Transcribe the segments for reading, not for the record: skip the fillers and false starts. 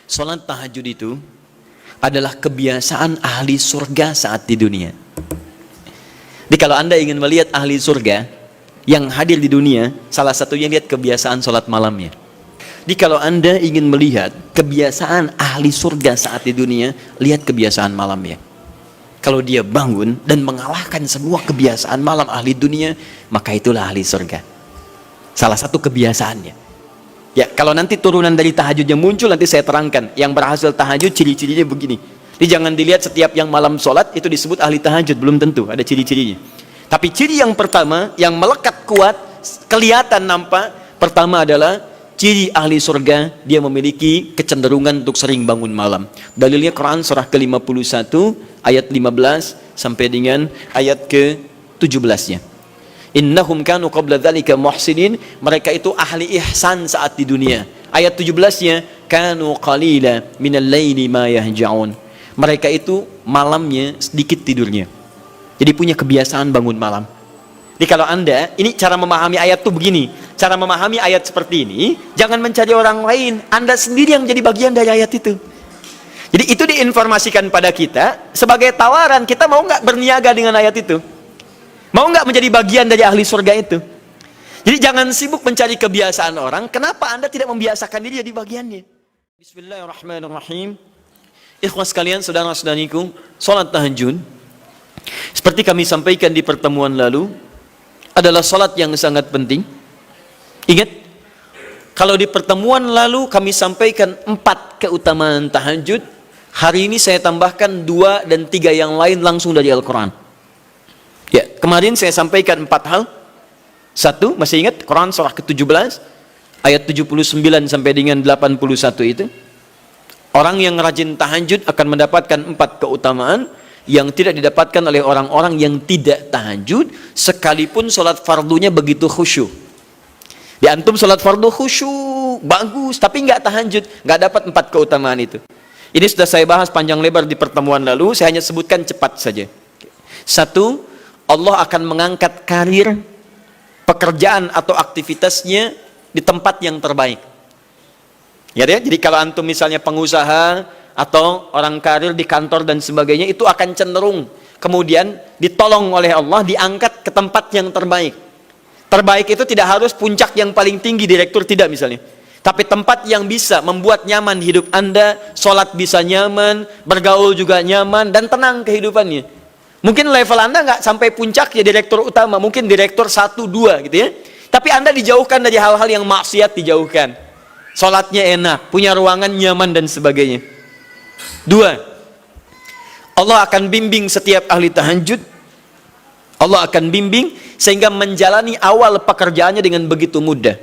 Salat tahajud itu adalah kebiasaan ahli surga saat di dunia. Jadi kalau Anda ingin melihat ahli surga yang hadir di dunia, salah satunya lihat kebiasaan salat malamnya. Jadi kalau Anda ingin melihat kebiasaan ahli surga saat di dunia, lihat kebiasaan malamnya. Kalau dia bangun dan mengalahkan semua kebiasaan malam ahli dunia, maka itulah ahli surga. Salah satu kebiasaannya. Ya, kalau nanti turunan dari tahajud yang muncul, nanti saya terangkan. Yang berhasil tahajud, ciri-cirinya begini. Jadi jangan dilihat setiap yang malam sholat, itu disebut ahli tahajud. Belum tentu, ada ciri-cirinya. Tapi ciri yang pertama, yang melekat kuat, kelihatan nampak, pertama adalah ciri ahli surga, dia memiliki kecenderungan untuk sering bangun malam. Dalilnya Quran surah ke-51 ayat 15 sampai dengan ayat ke-17-nya. Innahum kanu qabla dzalika muhsinin, mereka itu ahli ihsan saat di dunia. Ayat 17-nya, kanu qalila minal laili ma yahja'un. Mereka itu malamnya sedikit tidurnya. Jadi punya kebiasaan bangun malam. Jadi kalau Anda, ini cara memahami ayat itu begini. Cara memahami ayat seperti ini, jangan mencari orang lain. Anda sendiri yang menjadi bagian dari ayat itu. Jadi itu diinformasikan pada kita sebagai tawaran, kita mau nggak berniaga dengan ayat itu? Mau nggak menjadi bagian dari ahli surga itu? Jadi jangan sibuk mencari kebiasaan orang. Kenapa Anda tidak membiasakan diri jadi bagiannya? Bismillahirrahmanirrahim. Ikhwas sekalian, saudara-saudariku, salat tahajud seperti kami sampaikan di pertemuan lalu adalah salat yang sangat penting. Ingat, kalau di pertemuan lalu kami sampaikan 4 keutamaan tahajud, hari ini saya tambahkan 2 dan 3 yang lain langsung dari Al-Quran. Ya, kemarin saya sampaikan 4 hal. 1, masih ingat Quran surah ke-17 ayat 79 sampai dengan 81 itu. Orang yang rajin tahajud akan mendapatkan 4 keutamaan yang tidak didapatkan oleh orang-orang yang tidak tahajud, sekalipun sholat fardunya begitu khusyuk. Di antum sholat fardu khusyuk, bagus, tapi nggak tahajud, nggak dapat 4 keutamaan itu. Ini sudah saya bahas panjang lebar di pertemuan lalu, saya hanya sebutkan cepat saja. 1, Allah akan mengangkat karir, pekerjaan atau aktivitasnya di tempat yang terbaik. Ya, jadi kalau antum misalnya pengusaha atau orang karir di kantor dan sebagainya, itu akan cenderung kemudian ditolong oleh Allah, diangkat ke tempat yang terbaik. Terbaik itu tidak harus puncak yang paling tinggi, direktur, tidak misalnya. Tapi tempat yang bisa membuat nyaman hidup Anda, sholat bisa nyaman, bergaul juga nyaman, dan tenang kehidupannya. Mungkin level Anda nggak sampai puncak ya direktur utama, mungkin direktur 1, 2 gitu ya. Tapi Anda dijauhkan dari hal-hal yang maksiat, dijauhkan. Sholatnya enak, punya ruangan nyaman dan sebagainya. 2, Allah akan bimbing setiap ahli tahajud. Allah akan bimbing sehingga menjalani awal pekerjaannya dengan begitu mudah.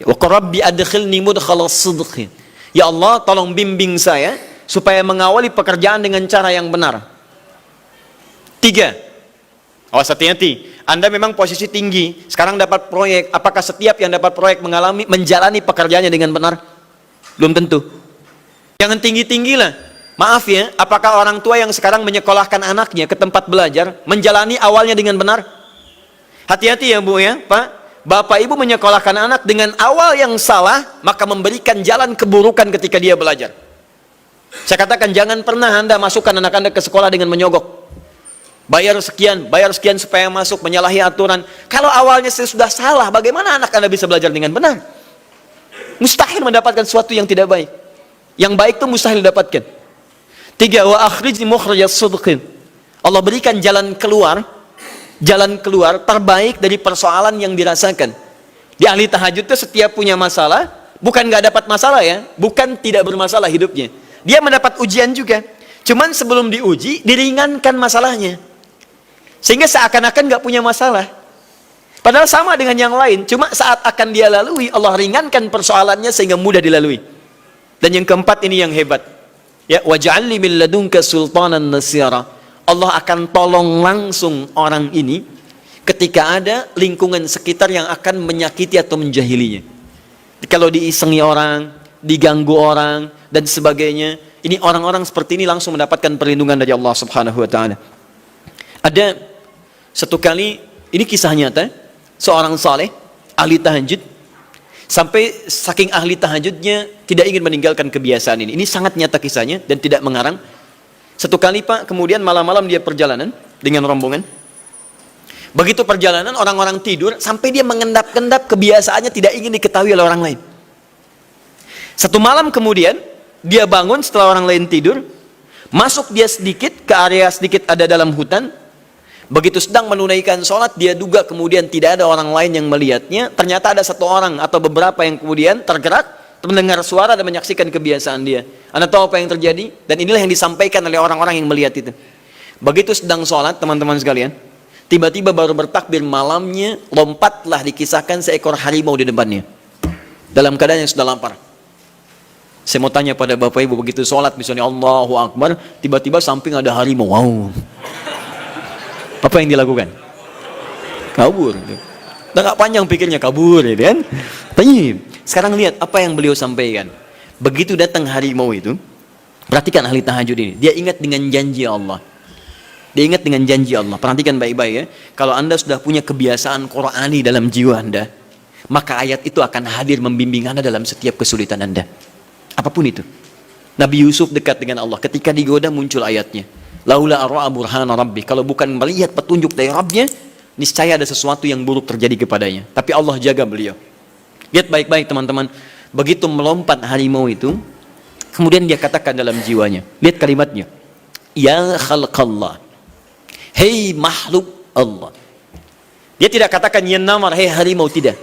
Wa rabbi adkhilni mudkhalas sidqin. Ya Allah, tolong bimbing saya supaya mengawali pekerjaan dengan cara yang benar. 3, awas hati-hati. Anda memang posisi tinggi, sekarang dapat proyek. Apakah setiap yang dapat proyek menjalani pekerjaannya dengan benar? Belum tentu. Jangan tinggi-tinggilah. Maaf ya, apakah orang tua yang sekarang menyekolahkan anaknya ke tempat belajar menjalani awalnya dengan benar? Hati-hati ya Bu ya, Pak. Bapak Ibu menyekolahkan anak dengan awal yang salah, maka memberikan jalan keburukan ketika dia belajar. Saya katakan jangan pernah Anda masukkan anak Anda ke sekolah dengan menyogok. Bayar sekian supaya masuk, menyalahi aturan. Kalau awalnya sudah salah, bagaimana anak Anda bisa belajar dengan benar? Mustahil mendapatkan sesuatu yang tidak baik. Yang baik itu mustahil didapatkan. 3, wa akhrijni mukhrajas sidqin. Allah berikan jalan keluar terbaik dari persoalan yang dirasakan. Di ahli tahajud itu setiap punya masalah, bukan nggak dapat masalah ya, bukan tidak bermasalah hidupnya. Dia mendapat ujian juga. Cuman sebelum diuji, diringankan masalahnya. Sehingga seakan-akan nggak punya masalah. Padahal sama dengan yang lain, cuma saat akan dia lalui, Allah ringankan persoalannya sehingga mudah dilalui. Dan yang keempat ini yang hebat. Ya, waj'alni min ladunka sultanan nasira. Allah akan tolong langsung orang ini ketika ada lingkungan sekitar yang akan menyakiti atau menjahilinya. Kalau diisengi orang, diganggu orang dan sebagainya, ini orang-orang seperti ini langsung mendapatkan perlindungan dari Allah Subhanahu wa taala. Ada satu kali, ini kisah nyata, seorang saleh ahli tahajud Sampai saking ahli tahajudnya tidak ingin meninggalkan kebiasaan ini. Ini sangat nyata kisahnya dan tidak mengarang. Satu kali Pak, kemudian malam-malam dia perjalanan dengan rombongan. Begitu perjalanan orang-orang tidur sampai dia mengendap-endap, kebiasaannya tidak ingin diketahui oleh orang lain. Satu malam kemudian dia bangun setelah orang lain tidur, masuk dia sedikit ke area sedikit ada dalam hutan. Begitu sedang menunaikan sholat, dia duga kemudian tidak ada orang lain yang melihatnya. Ternyata ada satu orang atau beberapa yang kemudian tergerak, mendengar suara dan menyaksikan kebiasaan dia. Anda tahu apa yang terjadi? Dan inilah yang disampaikan oleh orang-orang yang melihat itu. Begitu sedang sholat, teman-teman sekalian, tiba-tiba baru bertakbir malamnya, lompatlah dikisahkan seekor harimau di depannya. Dalam keadaan yang sudah lapar. Saya mau tanya pada Bapak Ibu, begitu sholat misalnya Allahu Akbar, tiba-tiba samping ada harimau. Wow. Apa yang dilakukan? Kabur. Udah gak panjang pikirnya, kabur ya kan? Tapi sekarang lihat apa yang beliau sampaikan. Begitu datang harimau itu, perhatikan ahli tahajud ini. Dia ingat dengan janji Allah. Dia ingat dengan janji Allah. Perhatikan baik-baik ya. Kalau Anda sudah punya kebiasaan Qur'ani dalam jiwa Anda, maka ayat itu akan hadir membimbing Anda dalam setiap kesulitan Anda. Apapun itu. Nabi Yusuf dekat dengan Allah. Ketika digoda muncul ayatnya. Laula ara'a burhana rabbi. Kalau bukan melihat petunjuk dari Rabbnya, niscaya ada sesuatu yang buruk terjadi kepadanya. Tapi Allah jaga beliau. Lihat baik-baik teman-teman. Begitu melompat harimau itu, kemudian dia katakan dalam jiwanya. Lihat kalimatnya. Ya khalqallah. Hei makhluk Allah. Dia tidak katakan ya namar, hei harimau, tidak.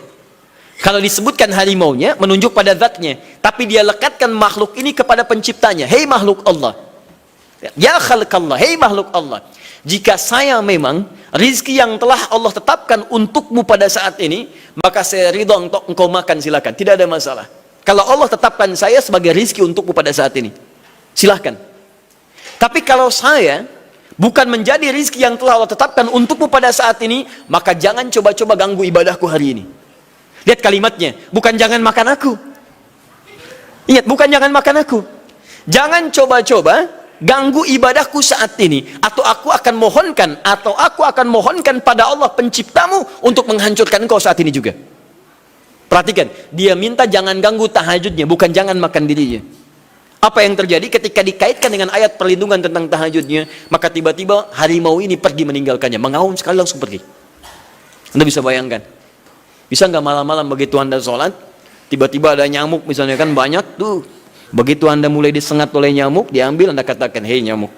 Kalau disebutkan harimaunya, menunjuk pada zatnya. Tapi dia lekatkan makhluk ini kepada penciptanya. Hei makhluk Allah. Ya khalqallah, hei makhluk Allah. Jika saya memang rizki yang telah Allah tetapkan untukmu pada saat ini, maka saya ridho untuk engkau makan, silakan, tidak ada masalah. Kalau Allah tetapkan saya sebagai rizki untukmu pada saat ini, silahkan. Tapi kalau saya bukan menjadi rizki yang telah Allah tetapkan untukmu pada saat ini, maka jangan coba-coba ganggu ibadahku hari ini. Lihat kalimatnya, bukan jangan makan aku. Ingat, bukan jangan makan aku. Jangan coba-coba ganggu ibadahku saat ini, atau aku akan mohonkan pada Allah penciptamu untuk menghancurkan engkau saat ini juga. Perhatikan, dia minta jangan ganggu tahajudnya, bukan jangan makan dirinya. Apa yang terjadi ketika dikaitkan dengan ayat perlindungan tentang tahajudnya, maka tiba-tiba harimau ini pergi meninggalkannya, mengaum sekali langsung pergi. Anda bisa bayangkan, bisa nggak malam-malam begitu Anda sholat, tiba-tiba ada nyamuk misalnya kan banyak tuh. Begitu Anda mulai disengat oleh nyamuk, diambil, Anda katakan, hei nyamuk,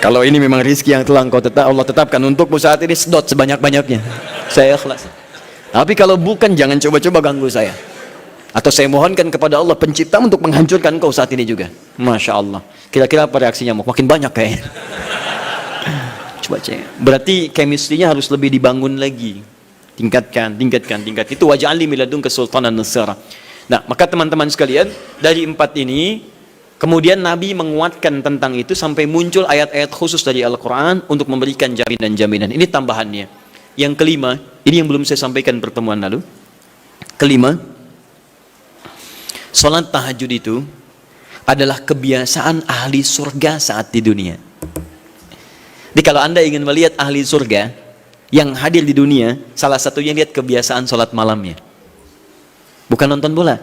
kalau ini memang rizki yang telah Allah tetapkan untukmu saat ini, sedot sebanyak-banyaknya, saya ikhlas. Tapi kalau bukan, jangan coba-coba ganggu saya. Atau saya mohonkan kepada Allah pencipta untuk menghancurkan kau saat ini juga. Masya Allah. Kira-kira apa reaksi nyamuk? Makin banyak kayaknya. Coba cek. Berarti chemistry-nya harus lebih dibangun lagi. Tingkatkan. Itu waj'alni min ladunka sultanan nasira. Nah, maka teman-teman sekalian, dari 4 ini, kemudian Nabi menguatkan tentang itu sampai muncul ayat-ayat khusus dari Al-Quran untuk memberikan jaminan-jaminan. Ini tambahannya. Yang kelima, ini yang belum saya sampaikan pertemuan lalu. Kelima, sholat tahajud itu adalah kebiasaan ahli surga saat di dunia. Jadi kalau Anda ingin melihat ahli surga yang hadir di dunia, salah satunya lihat kebiasaan sholat malamnya. Bukan nonton bola.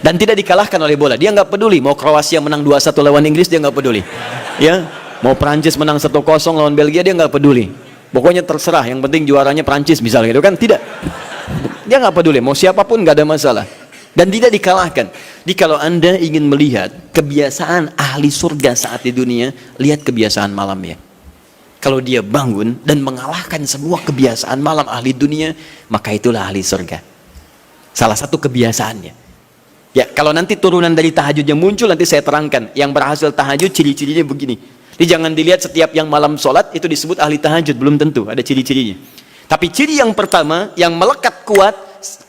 Dan tidak dikalahkan oleh bola. Dia nggak peduli mau Kroasia menang 2-1 lawan Inggris, dia nggak peduli. Ya, mau Prancis menang 1-0 lawan Belgia, dia nggak peduli. Pokoknya terserah, yang penting juaranya Prancis misalnya gitu kan, tidak. Dia nggak peduli, mau siapapun nggak ada masalah. Dan tidak dikalahkan. Jadi kalau Anda ingin melihat kebiasaan ahli surga saat di dunia, lihat kebiasaan malamnya. Kalau dia bangun dan mengalahkan semua kebiasaan malam ahli dunia, maka itulah ahli surga. Salah satu kebiasaannya. Ya, kalau nanti turunan dari tahajudnya muncul, nanti saya terangkan. Yang berhasil tahajud, ciri-cirinya begini. Jadi jangan dilihat setiap yang malam sholat, itu disebut ahli tahajud. Belum tentu, ada ciri-cirinya. Tapi ciri yang pertama, yang melekat kuat,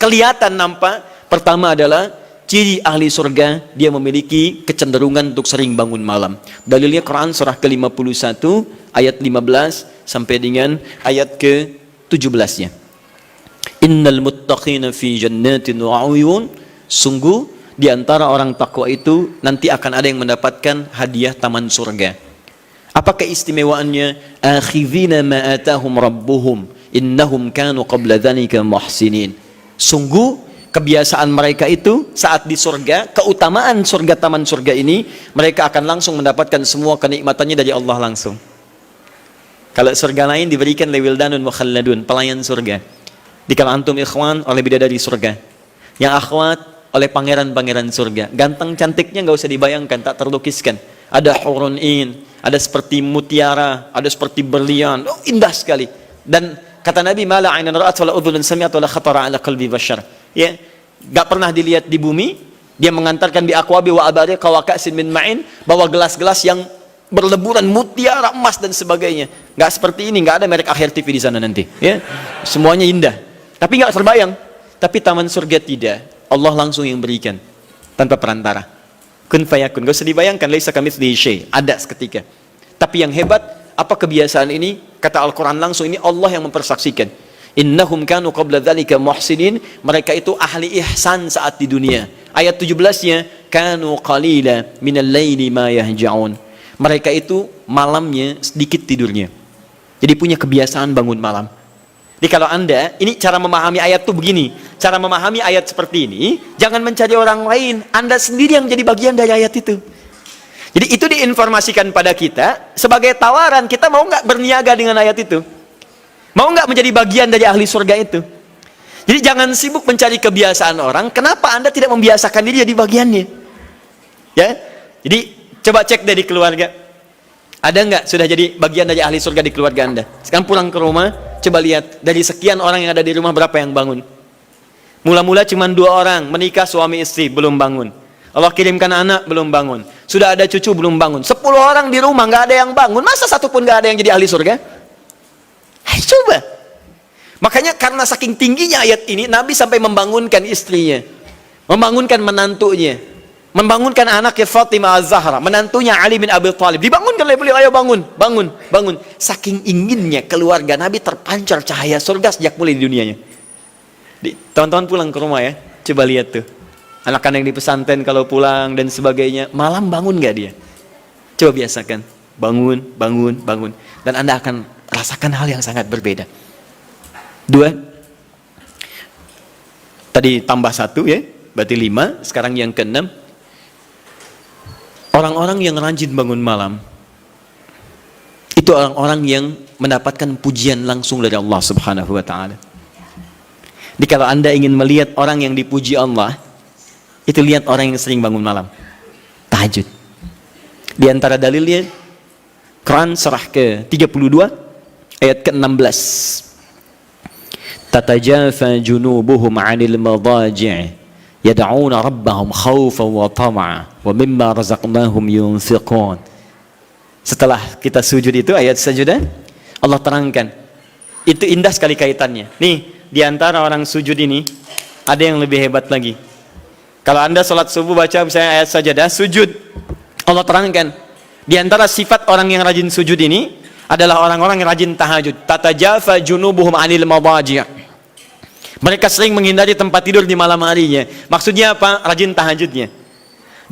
kelihatan nampak, pertama adalah, ciri ahli surga, dia memiliki kecenderungan untuk sering bangun malam. Dalilnya Quran surah ke-51, ayat 15, sampai dengan ayat ke-17-nya. Innal muttaqina fi jannatin wa 'uyun. Sungguh di antara orang takwa itu nanti akan ada yang mendapatkan hadiah taman surga. Apa keistimewaannya? Akhidhina ma atahum rabbuhum innahum kanu qabla dzalika muhsinin. Sungguh kebiasaan mereka itu saat di surga, keutamaan surga, taman surga ini, mereka akan langsung mendapatkan semua kenikmatannya dari Allah langsung. Kalau surga lain diberikan lewildanun mukhalladun, pelayan surga. Di kalau antum ikhwan oleh bidadari surga, yang akhwat oleh pangeran-pangeran surga. Ganteng cantiknya nggak usah dibayangkan, tak terlukiskan. Ada hurun in, ada seperti mutiara, ada seperti berlian, indah sekali. Dan kata Nabi, mala ainan ra'at wala udhunun sami'at wala khatara ala qalbi bashar. Ya, enggak pernah dilihat di bumi. Dia mengantarkan bi aqwabi wa abariqa wa ka'sin min ma'in, bawa gelas-gelas yang berleburan mutiara, emas dan sebagainya. Enggak seperti ini, enggak ada merek Akhir TV di sana nanti, ya. Semuanya indah. Tapi enggak terbayang. Tapi taman surga tidak. Allah langsung yang berikan tanpa perantara. Kun fayakun, enggak usah dibayangkan, laisa kamitslihi syai', ada seketika. Tapi yang hebat, apa kebiasaan ini? Kata Al-Quran langsung, ini Allah yang mempersaksikan. Innahum kanu qabla dzalika muhsinin, mereka itu ahli ihsan saat di dunia. Ayat 17-nya, kanu qalila minal laili ma yahja'un. Mereka itu malamnya sedikit tidurnya. Jadi punya kebiasaan bangun malam. Jadi kalau Anda, ini cara memahami ayat itu begini. Cara memahami ayat seperti ini, jangan mencari orang lain. Anda sendiri yang menjadi bagian dari ayat itu. Jadi itu diinformasikan pada kita sebagai tawaran, kita mau nggak berniaga dengan ayat itu? Mau nggak menjadi bagian dari ahli surga itu? Jadi jangan sibuk mencari kebiasaan orang. Kenapa Anda tidak membiasakan diri jadi bagiannya? Ya, jadi coba cek dari keluarga. Ada nggak sudah jadi bagian dari ahli surga di keluarga Anda? Sekarang pulang ke rumah, coba lihat dari sekian orang yang ada di rumah berapa yang bangun? Mula-mula cuma 2 orang menikah suami istri belum bangun. Allah kirimkan anak belum bangun. Sudah ada cucu belum bangun. 10 orang di rumah nggak ada yang bangun. Masa satu pun nggak ada yang jadi ahli surga? Hai, coba. Makanya karena saking tingginya ayat ini, Nabi sampai membangunkan istrinya, membangunkan menantunya, membangunkan anaknya Fatimah Az-Zahra, menantunya Ali bin Abi Thalib. Dibangunkan oleh beliau, ayo bangun, bangun, bangun. Saking inginnya keluarga Nabi terpancar cahaya surga sejak mulai di dunianya. Teman-teman pulang ke rumah ya, coba lihat tuh. Anak-anak yang di pesantren kalau pulang dan sebagainya, malam bangun gak dia? Coba biasakan, bangun, bangun, bangun. Dan Anda akan rasakan hal yang sangat berbeda. 2, tadi tambah 1 ya, berarti 5, sekarang yang ke-6. Orang-orang yang rajin bangun malam, itu orang-orang yang mendapatkan pujian langsung dari Allah Subhanahu wa ta'ala. Jadi kalau Anda ingin melihat orang yang dipuji Allah, itu lihat orang yang sering bangun malam, tahajud. Di antara dalilnya, Quran surah ke-32 ayat ke-16. Tatajafa junubuhum 'anil madaji' yad'una rabbahum khaufan wa tama'a wa mimma razaqnahum yunfiqun. Setelah kita sujud itu ayat sajudah, Allah terangkan. Itu indah sekali kaitannya. Nih, di antara orang sujud ini ada yang lebih hebat lagi. Kalau Anda sholat subuh baca misalnya ayat sajadah, sujud, Allah terangkan. Di antara sifat orang yang rajin sujud ini adalah orang-orang yang rajin tahajud. Tatajafa junubuhum 'anil madaji'. Mereka sering menghindari tempat tidur di malam harinya. Maksudnya apa? Rajin tahajudnya.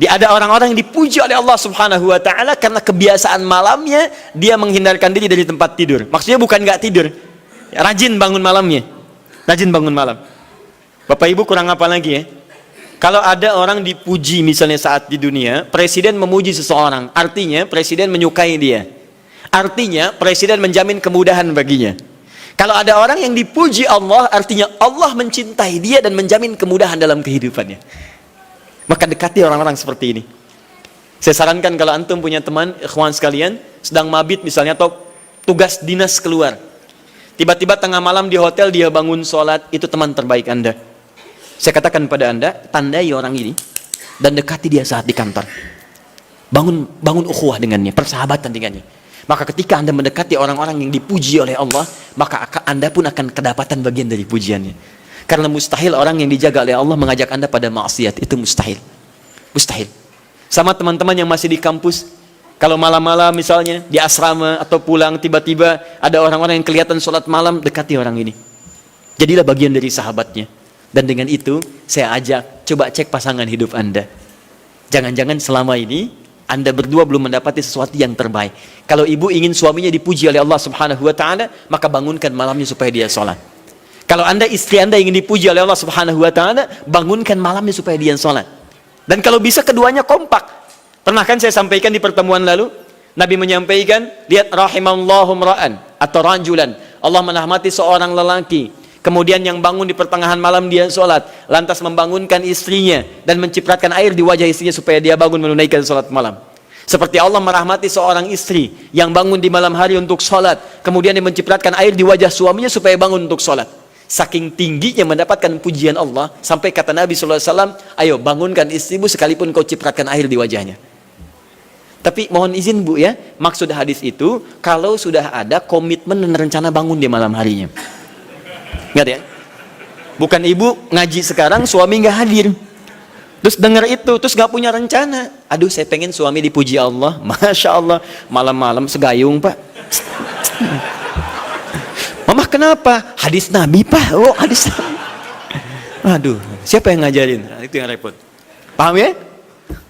Ada orang-orang yang dipuji oleh Allah Subhanahu wa ta'ala karena kebiasaan malamnya dia menghindarkan diri dari tempat tidur. Maksudnya bukan nggak tidur, rajin bangun malamnya. Rajin bangun malam. Bapak Ibu kurang apa lagi ya? Kalau ada orang dipuji misalnya saat di dunia, presiden memuji seseorang, artinya presiden menyukai dia. Artinya presiden menjamin kemudahan baginya. Kalau ada orang yang dipuji Allah, artinya Allah mencintai dia dan menjamin kemudahan dalam kehidupannya. Maka dekati orang-orang seperti ini. Saya sarankan kalau antum punya teman, ikhwan sekalian, sedang mabit misalnya atau tugas dinas keluar. Tiba-tiba tengah malam di hotel dia bangun sholat, itu teman terbaik Anda. Saya katakan pada Anda, tandai orang ini dan dekati dia saat di kantor. Bangun ukhuwah dengannya, persahabatan dengannya. Maka ketika Anda mendekati orang-orang yang dipuji oleh Allah, maka Anda pun akan kedapatan bagian dari pujiannya. Karena mustahil orang yang dijaga oleh Allah mengajak Anda pada maksiat, itu mustahil. Mustahil. Sama teman-teman yang masih di kampus, kalau malam-malam misalnya di asrama atau pulang tiba-tiba ada orang-orang yang kelihatan sholat malam, dekati orang ini. Jadilah bagian dari sahabatnya. Dan dengan itu saya ajak, coba cek pasangan hidup Anda. Jangan-jangan selama ini Anda berdua belum mendapati sesuatu yang terbaik. Kalau ibu ingin suaminya dipuji oleh Allah Subhanahu wa ta'ala, maka bangunkan malamnya supaya dia sholat. Kalau istri anda ingin dipuji oleh Allah Subhanahu wa Ta'ala, bangunkan malamnya supaya dia sholat. Dan kalau bisa keduanya kompak. Pernah kan saya sampaikan di pertemuan lalu, Nabi menyampaikan, lihat rahimallahu mra'an atau rajulan, Allah merahmati seorang lelaki, kemudian yang bangun di pertengahan malam dia sholat, lantas membangunkan istrinya dan mencipratkan air di wajah istrinya supaya dia bangun menunaikan sholat malam. Seperti Allah merahmati seorang istri yang bangun di malam hari untuk sholat, kemudian dia mencipratkan air di wajah suaminya supaya bangun untuk sholat. Saking tingginya mendapatkan pujian Allah, sampai kata Nabi SAW, ayo bangunkan istrimu sekalipun kau cipratkan air di wajahnya. Tapi mohon izin Bu ya, maksud hadis itu, kalau sudah ada komitmen dan rencana bangun di malam harinya. Ingat ya? Bukan ibu ngaji sekarang, suami nggak hadir. Terus dengar itu, terus nggak punya rencana. Aduh, saya pengen suami dipuji Allah. Masya Allah, malam-malam segayung Pak. Mama kenapa? Hadis Nabi Pak. Oh hadis Nabi. Aduh, siapa yang ngajarin? Nah, itu yang repot. Paham ya?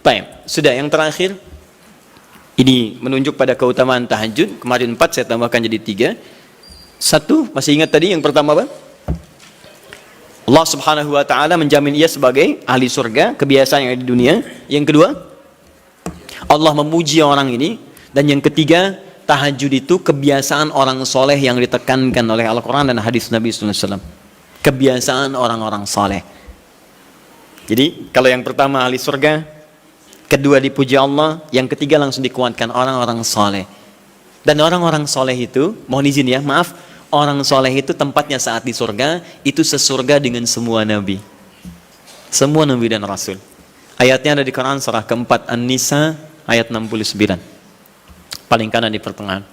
Baik, sudah yang terakhir. Ini menunjuk pada keutamaan tahajud. Kemarin 4, saya tambahkan jadi 3. 1, masih ingat tadi yang pertama apa? Allah Subhanahu wa Ta'ala menjamin ia sebagai ahli surga, kebiasaan yang ada di dunia. Yang kedua, Allah memuji orang ini. Dan yang ketiga, tahajud itu kebiasaan orang soleh yang ditekankan oleh Al-Quran dan hadis Nabi SAW. Kebiasaan orang-orang soleh. Jadi kalau yang pertama ahli surga, kedua dipuji Allah, yang ketiga langsung dikuatkan orang-orang soleh. Dan orang-orang soleh itu, mohon izin ya, maaf, orang soleh itu tempatnya saat di surga, itu sesurga dengan semua nabi. Semua nabi dan rasul. Ayatnya ada di Quran surah keempat An-Nisa ayat 69. Paling kanan di pertengahan.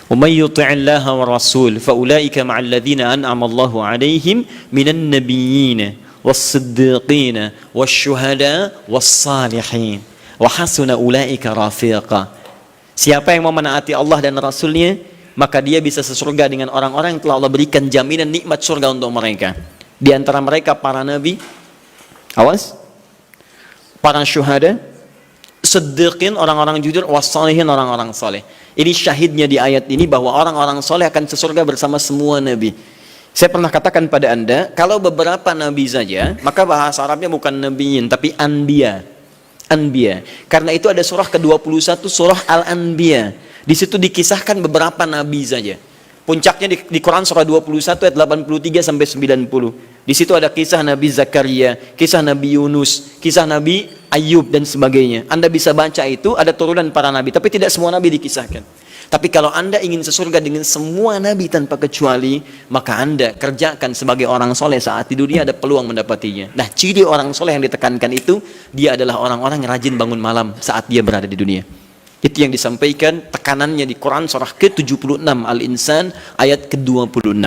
وَمَنْ يُطِعِ اللَّهَ وَالرَّسُولَ فَأُولَٰئِكَ مَعَ الَّذِينَ أَنْعَمَ اللَّهُ عَلَيْهِمْ مِنَ النَّبِيِّينَ وَالصِّدِّيقِينَ وَالشُّهَدَاءِ وَالصَّالِحِينَ وَحَسُنَ أُولَٰئِكَ رَفِيقًا. Siapa yang mau menaati Allah dan Rasulnya, maka dia bisa sesurga dengan orang-orang yang telah Allah berikan jaminan nikmat surga untuk mereka. Di antara mereka para nabi, awas, para syuhada, siddiqin, orang-orang jujur, wassalihin, orang-orang soleh. Ini syahidnya di ayat ini bahwa orang-orang soleh akan sesurga bersama semua nabi. Saya pernah katakan pada anda, kalau beberapa nabi saja, maka bahasa Arabnya bukan nabiyin, tapi anbiya. Anbiya. Karena itu ada surah ke-21, surah Al-Anbiya. Di situ dikisahkan beberapa nabi saja. Puncaknya di Quran surah 21 ayat 83 sampai 90. Di situ ada kisah Nabi Zakaria, kisah Nabi Yunus, kisah Nabi Ayub dan sebagainya. Anda bisa baca itu, ada turunan para nabi, tapi tidak semua nabi dikisahkan. Tapi kalau Anda ingin sesurga dengan semua nabi tanpa kecuali, maka Anda kerjakan sebagai orang soleh saat di dunia, ada peluang mendapatinya. Nah, ciri orang soleh yang ditekankan itu, dia adalah orang-orang yang rajin bangun malam saat dia berada di dunia. Itu yang disampaikan tekanannya di Quran surah ke-76 Al-Insan ayat ke-26.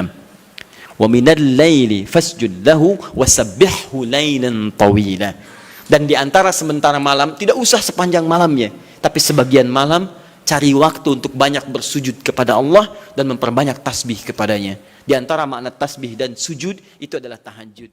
Wa minal laili fasjud lahu wasabbihhu lailan tawila. Dan di antara sementara malam, tidak usah sepanjang malamnya, tapi sebagian malam cari waktu untuk banyak bersujud kepada Allah dan memperbanyak tasbih kepadanya. Di antara makna tasbih dan sujud itu adalah tahajud.